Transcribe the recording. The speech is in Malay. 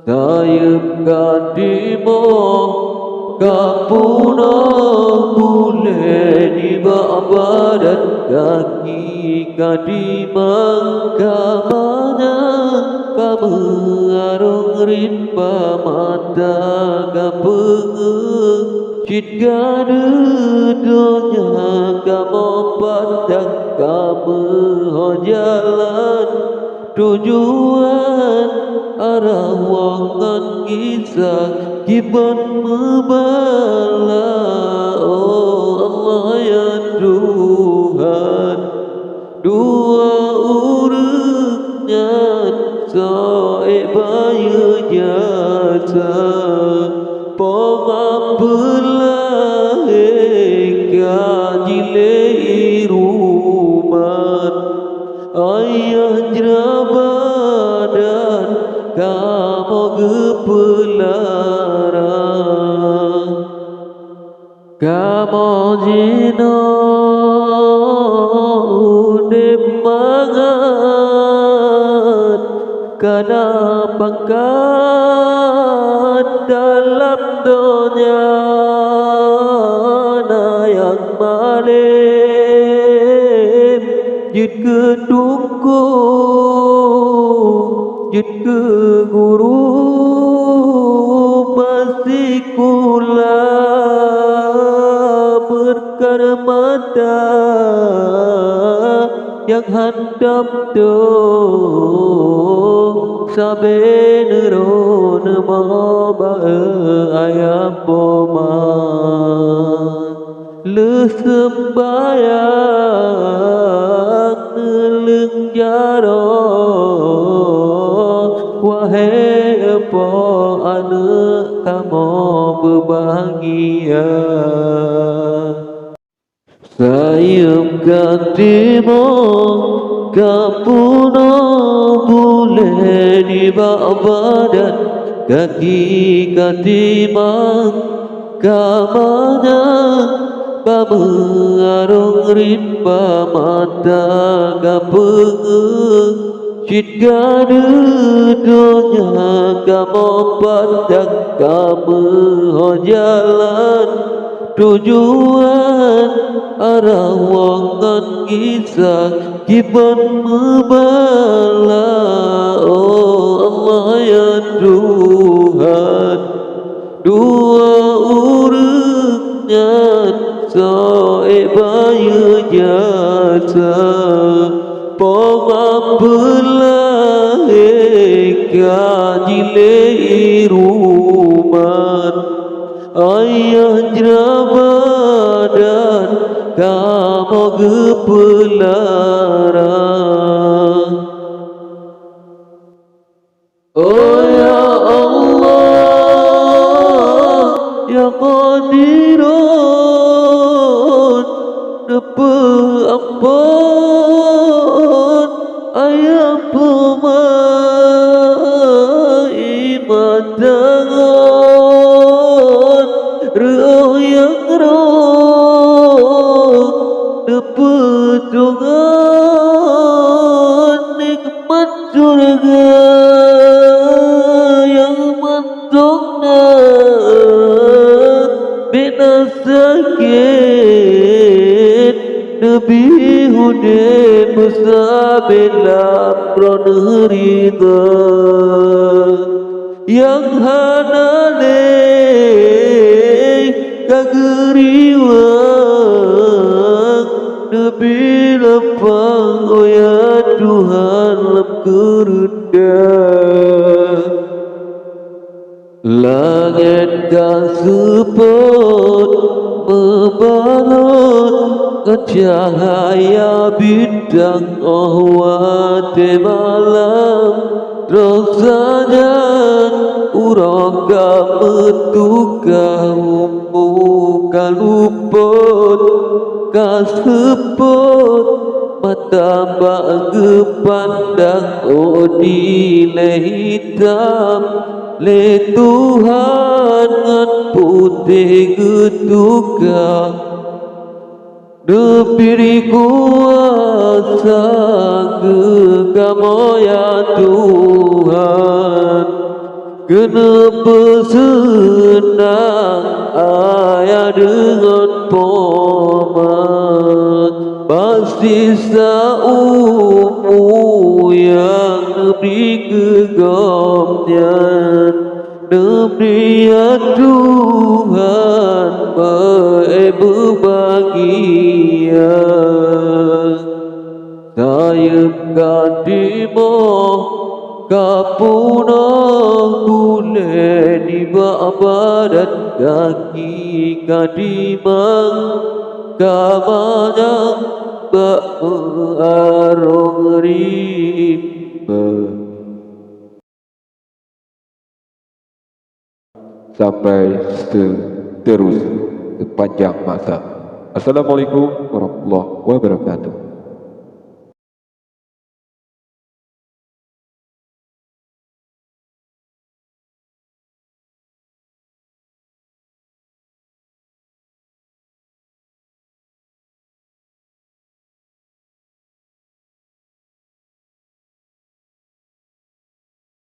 Tayub kadimo kapuna boleh dibabadan kaki kadimang kamanya kamerung rimba mata kapeng jika dunia kamu pandang kamu jalan tujuan arah wangan kisah kiban membala. Oh Allah ya Tuhan, dua urutnya soebaya jasa pemampulah kajile iruman ayah jerabadan kamu gepelarang kamu jino udip mangat kana pangkat dalam dunia yang malim jid ke tungku jid ke guru masih kula berkara mata yang handap tu sabe neron maba ayam poma le sembayang neleng jaro wahai po anak kamu berbahagia sayup katimu kapuna boleh dibabadan kaki katimang kamanya pamerung rimba mata kapeng jika dunia kamu pandang kamu jalan tujuan arah wangan kisah kiban membala. Oh Allah ya Tuhan, dua urutnya soebaya jasa pemampulah kajile iruman ayah jerabadan kamu gepelarang. Oh ya Allah ya Qadirun nepe ampun ayah pemai matangan roh yang roh nepe tungan nikmat surga yang mantokna bina sakit Nabi Hude musabila pranrida yang hanane kageriwang Nabi lapang oh ya Tuhan lap kerendah langit kasuput membalut cahaya bintang ahwate malam rasanya uraga metuka ummu kaluput kaseput mata bagi pandang odi le hitam le Tuhan ngan putih getuka diberi kuasa ke kamu ya Tuhan Kenapa senang ayah dengan pomat, pasti seumur yang neberi kegamnya, neberi ya Tuhan berbahagia. Saya kadimoh kapuna boleh di badan kaki kadimang kamanya berarong riba sampai terus sepanjang masa. Assalamualaikum warahmatullahi wabarakatuh.